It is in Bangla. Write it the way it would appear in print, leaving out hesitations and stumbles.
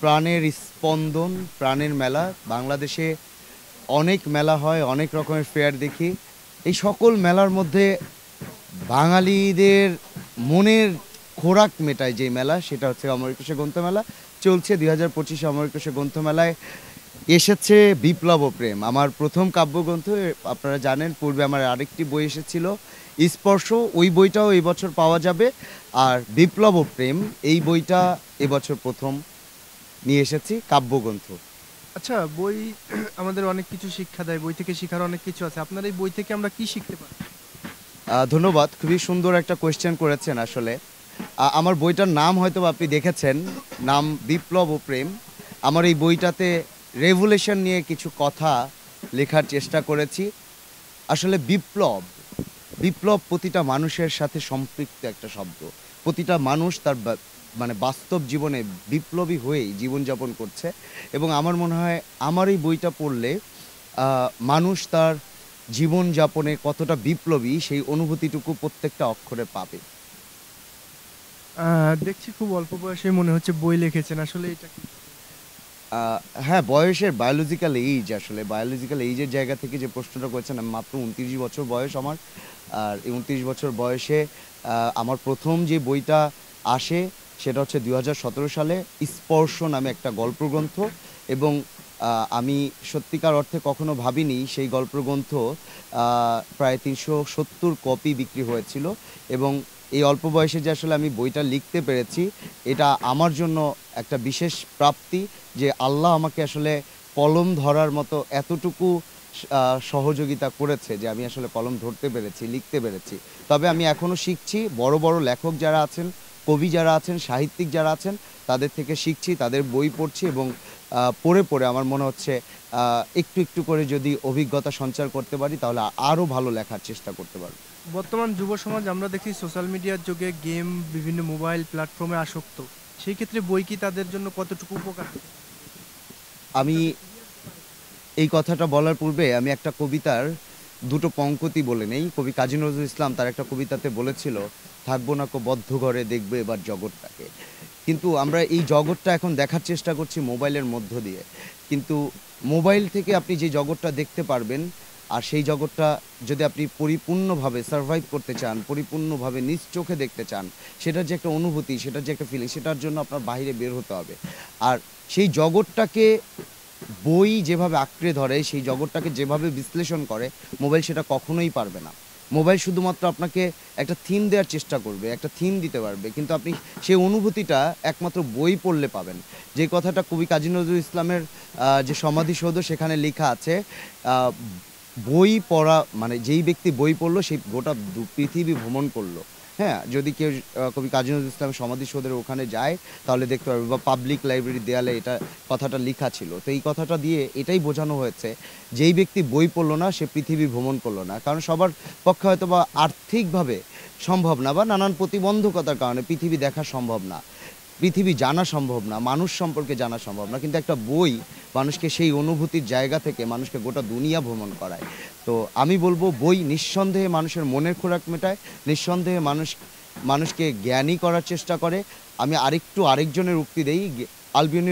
প্রাণের স্পন্দন, প্রাণের মেলা। বাংলাদেশে অনেক মেলা হয়, অনেক রকমের ফেয়ার দেখি। এই সকল মেলার মধ্যে বাঙালিদের মনের খোরাক মেটায় যে মেলা, সেটা হচ্ছে অমর একুশে গ্রন্থমেলা। চলছে ২০২৫ অমর একুশে গ্রন্থমেলায় এসেছে বিপ্লব ও প্রেম, আমার প্রথম কাব্যগ্রন্থ। আপনারা জানেন পূর্বে আমার আরেকটি বই এসেছিল স্পর্শ, ওই বইটাও এই বছর পাওয়া যাবে। আর বিপ্লব ও প্রেম এই বইটা এবছর প্রথম নিয়ে এসেছি কাব্যগ্রন্থ। আচ্ছা, বই আমাদের অনেক কিছু শিক্ষা দেয়, বই থেকে শেখার অনেক কিছু আছে। আপনার এই বই থেকে আমরা কি শিখতে পারি? ধন্যবাদ, খুবই সুন্দর একটা কোয়েশ্চেন করেছেন আসলে। আমার বইটার নাম হয়তো আপনি দেখেছেন, নাম বিপ্লব ও প্রেম। আমার এই বইটাতে রেভুলেশন নিয়ে কিছু কথা লেখার চেষ্টা করেছি। আসলে বিপ্লব, বিপ্লব প্রতিটা মানুষের সাথে সম্পৃক্ত একটা শব্দ। প্রতিটা মানুষ তার মানে বাস্তব জীবনে বিপ্লবী হয়েই জীবনযাপন করছে। এবং আমার মনে হয় আমার এই বইটা পড়লে মানুষ তার জীবনযাপনে কতটা বিপ্লবী সেই অনুভূতিটুকু প্রত্যেকটা অক্ষরে পাবে। দেখছি খুব অল্প বয়সে মনে হচ্ছে বই লিখেছেন, আসলে এটা কি? হ্যাঁ, বয়সের বায়োলজিক্যাল এইজ, আসলে বায়োলজিক্যাল এইজের জায়গা থেকে যে প্রশ্নটা করেছেন, আমি মাত্র ২৯ বছর বয়স আমার। আর এই ২৯ বছর বয়সে আমার প্রথম যে বইটা আসে সেটা হচ্ছে ২০১৭ সালে স্পর্শ নামে একটা গল্পগ্রন্থ। এবং আমি সত্যিকার অর্থে কখনো ভাবিনি সেই গল্পগ্রন্থ প্রায় ৩৭০ কপি বিক্রি হয়েছিল। এবং এই অল্প বয়সে যে আসলে আমি বইটা লিখতে পেরেছি, এটা আমার জন্য একটা বিশেষ প্রাপ্তি, যে আল্লাহ আমাকে আসলে কলম ধরার মতো এতটুকু সহযোগিতা করেছে যে আমি আসলে কলম ধরতে পেরেছি, লিখতে পেরেছি। তবে আমি এখনও শিখছি। বড় বড় লেখক যারা আছেন, কবি যারা আছেন, সাহিত্যিক যারা আছেন, তাদের থেকে শিখছি, তাদের বই পড়ছি। এবং পড়ে পড়ে আমার মনে হচ্ছে একটু একটু করে যদি অভিজ্ঞতা সঞ্চার করতে পারি তাহলে আরও ভালো লেখার চেষ্টা করতে পারব। বর্তমান যুব সমাজ আমরা দেখি সোশ্যাল মিডিয়ার যুগে গেম, বিভিন্ন মোবাইল প্ল্যাটফর্মে আসক্ত। সেই ক্ষেত্রে বই কি তাদের জন্য কতটুকু উপকার? আমি এই কথাটা বলার পূর্বে আমি একটা কবিতার দুটো পংক্তি বলে নেই। কবি কাজী নজরুল ইসলাম তার একটা কবিতাতে বলেছিল, থাকবো না কো বদ্ধ ঘরে, দেখবে এবার জগৎটাকে। কিন্তু আমরা এই জগৎটা এখন দেখার চেষ্টা করছি মোবাইলের মধ্য দিয়ে। কিন্তু মোবাইল থেকে আপনি যে জগৎটা দেখতে পারবেন, আর সেই জগৎটা যদি আপনি পরিপূর্ণভাবে সার্ভাইভ করতে চান, পরিপূর্ণভাবে নিজ চোখে দেখতে চান, সেটার যে একটা অনুভূতি, সেটার যে একটা ফিলিং, সেটার জন্য আপনার বাইরে বের হতে হবে। আর সেই জগৎটাকে বই যেভাবে আঁকড়ে ধরে, সেই জগৎটাকে যেভাবে বিশ্লেষণ করে, মোবাইল সেটা কখনোই পারবে না। মোবাইল শুধুমাত্র আপনাকে একটা থিম দেওয়ার চেষ্টা করবে, একটা থিম দিতে পারবে, কিন্তু আপনি সেই অনুভূতিটা একমাত্র বই পড়লে পাবেন। যে কথাটা কবি কাজী নজরুল ইসলামের যে সমাধিসৌধ সেখানে লেখা আছে, বই পড়া মানে যেই ব্যক্তি বই পড়লো সেই গোটা পৃথিবী ভ্রমণ করলো। হ্যাঁ, যদি কেউ কবি কাজী নজরুল ইসলামের সমাধিসৌধের ওখানে যায় তাহলে দেখতে পারবে, বা পাবলিক লাইব্রেরির দেয়ালে এটা কথাটা লেখা ছিল। তো এই কথাটা দিয়ে এটাই বোঝানো হয়েছে, যেই ব্যক্তি বই পড়লো না সে পৃথিবী ভ্রমণ করলো না। কারণ সবার পক্ষে হয়তো বা আর্থিকভাবে সম্ভব না, বা নানান প্রতিবন্ধকতার কারণে পৃথিবী দেখা সম্ভব না, পৃথিবী জানা সম্ভব না, মানুষ সম্পর্কে জানা সম্ভব না। কিন্তু একটা বই মানুষকে সেই অনুভূতির জায়গা থেকে মানুষকে গোটা দুনিয়া ভ্রমণ করায়। তো আমি বলবো বই নিঃসন্দেহে মানুষের মনের খোরাক মেটায়, নিঃসন্দেহে মানুষকে জ্ঞানী করার চেষ্টা করে। আমি আরেকজনের উক্তি দেই, আলবিয়নি